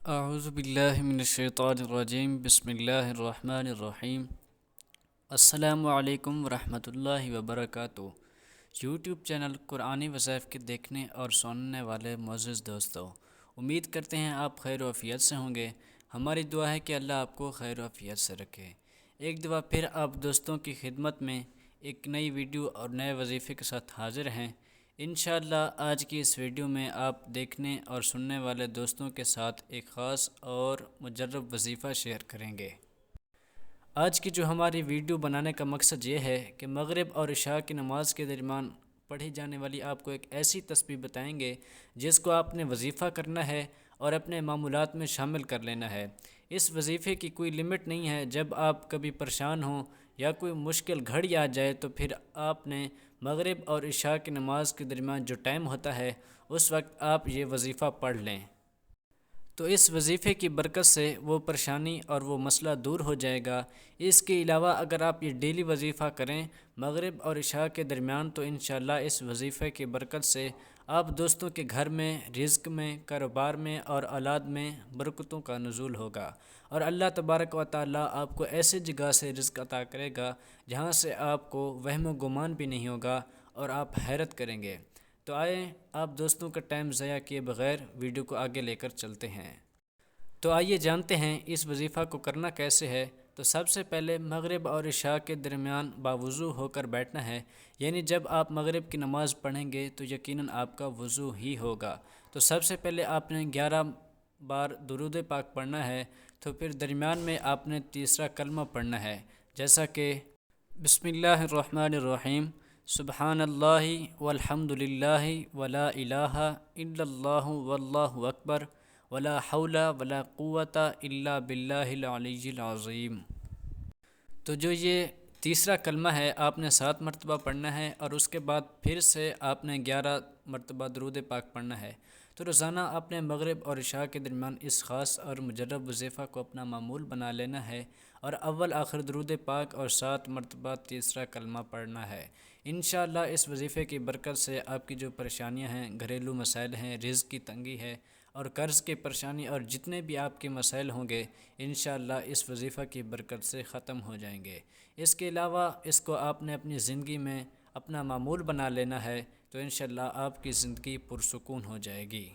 اعوذ باللہ من الشیطان الرجیم بسم اللہ الرحمن الرحیم۔ السلام علیکم ورحمۃ اللہ وبرکاتہ۔ یوٹیوب چینل قرآنی وظائف کے دیکھنے اور سننے والے معزز دوستوں، امید کرتے ہیں آپ خیر و عافیت سے ہوں گے۔ ہماری دعا ہے کہ اللہ آپ کو خیر و عافیت سے رکھے۔ ایک دفعہ پھر آپ دوستوں کی خدمت میں ایک نئی ویڈیو اور نئے وظیفے کے ساتھ حاضر ہیں۔ انشاءاللہ آج کی اس ویڈیو میں آپ دیکھنے اور سننے والے دوستوں کے ساتھ ایک خاص اور مجرب وظیفہ شیئر کریں گے۔ آج کی جو ہماری ویڈیو بنانے کا مقصد یہ ہے کہ مغرب اور عشاء کی نماز کے درمیان پڑھی جانے والی آپ کو ایک ایسی تسبیح بتائیں گے جس کو آپ نے وظیفہ کرنا ہے اور اپنے معمولات میں شامل کر لینا ہے۔ اس وظیفے کی کوئی لمٹ نہیں ہے۔ جب آپ کبھی پریشان ہوں یا کوئی مشکل گھڑی آ جائے تو پھر آپ نے مغرب اور عشاء کی نماز کے درمیان جو ٹائم ہوتا ہے اس وقت آپ یہ وظیفہ پڑھ لیں، تو اس وظیفے کی برکت سے وہ پریشانی اور وہ مسئلہ دور ہو جائے گا۔ اس کے علاوہ اگر آپ یہ ڈیلی وظیفہ کریں مغرب اور عشاء کے درمیان تو انشاءاللہ اس وظیفے کی برکت سے آپ دوستوں کے گھر میں، رزق میں، کاروبار میں اور اولاد میں برکتوں کا نزول ہوگا، اور اللہ تبارک و تعالیٰ آپ کو ایسے جگہ سے رزق عطا کرے گا جہاں سے آپ کو وہم و گمان بھی نہیں ہوگا اور آپ حیرت کریں گے۔ تو آئیں آپ دوستوں کا ٹائم ضائع کیے بغیر ویڈیو کو آگے لے کر چلتے ہیں۔ تو آئیے جانتے ہیں اس وظیفہ کو کرنا کیسے ہے۔ تو سب سے پہلے مغرب اور عشاء کے درمیان باوضو ہو کر بیٹھنا ہے، یعنی جب آپ مغرب کی نماز پڑھیں گے تو یقیناً آپ کا وضو ہی ہوگا۔ تو سب سے پہلے آپ نے 11 بار درود پاک پڑھنا ہے، تو پھر درمیان میں آپ نے تیسرا کلمہ پڑھنا ہے، جیسا کہ بسم اللہ الرحمن الرحیم، سبحان اللہ والحمد للہ ولا الہ الا اللہ واللہ اکبر ولا حول ولا قوت الا باللہ العلی العظیم۔ تو جو یہ تیسرا کلمہ ہے آپ نے 7 مرتبہ پڑھنا ہے، اور اس کے بعد پھر سے آپ نے 11 مرتبہ درود پاک پڑھنا ہے۔ تو روزانہ آپ نے مغرب اور عشاء کے درمیان اس خاص اور مجرب وظیفہ کو اپنا معمول بنا لینا ہے، اور اول آخر درود پاک اور 7 مرتبہ تیسرا کلمہ پڑھنا ہے۔ انشاءاللہ اس وظیفے کی برکت سے آپ کی جو پریشانیاں ہیں، گھریلو مسائل ہیں، رزق کی تنگی ہے اور قرض کی پریشانی اور جتنے بھی آپ کے مسائل ہوں گے انشاءاللہ اس وظیفہ کی برکت سے ختم ہو جائیں گے۔ اس کے علاوہ اس کو آپ نے اپنی زندگی میں اپنا معمول بنا لینا ہے، تو انشاءاللہ آپ کی زندگی پرسکون ہو جائے گی۔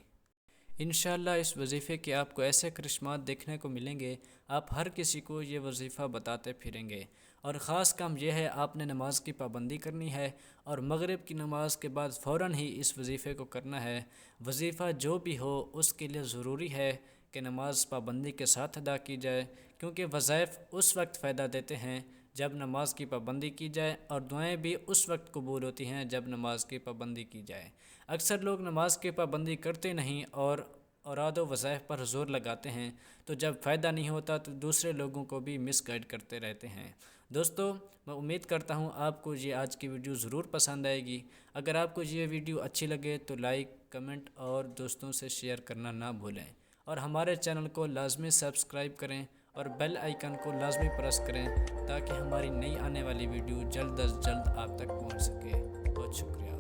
انشاءاللہ اس وظیفے کے آپ کو ایسے کرشمات دیکھنے کو ملیں گے، آپ ہر کسی کو یہ وظیفہ بتاتے پھریں گے۔ اور خاص کام یہ ہے آپ نے نماز کی پابندی کرنی ہے، اور مغرب کی نماز کے بعد فوراً ہی اس وظیفے کو کرنا ہے۔ وظیفہ جو بھی ہو اس کے لیے ضروری ہے کہ نماز پابندی کے ساتھ ادا کی جائے، کیونکہ وظائف اس وقت فائدہ دیتے ہیں جب نماز کی پابندی کی جائے، اور دعائیں بھی اس وقت قبول ہوتی ہیں جب نماز کی پابندی کی جائے۔ اکثر لوگ نماز کی پابندی کرتے نہیں اور اوراد و وظائف پر زور لگاتے ہیں، تو جب فائدہ نہیں ہوتا تو دوسرے لوگوں کو بھی مس گائیڈ کرتے رہتے ہیں۔ دوستو، میں امید کرتا ہوں آپ کو یہ آج کی ویڈیو ضرور پسند آئے گی۔ اگر آپ کو یہ ویڈیو اچھی لگے تو لائک، کمنٹ اور دوستوں سے شیئر کرنا نہ بھولیں، اور ہمارے چینل کو لازمی سبسکرائب کریں اور بیل آئیکن کو لازمی پریس کریں تاکہ ہماری نئی آنے والی ویڈیو جلد از جلد آپ تک پہنچ سکے۔ بہت شکریہ۔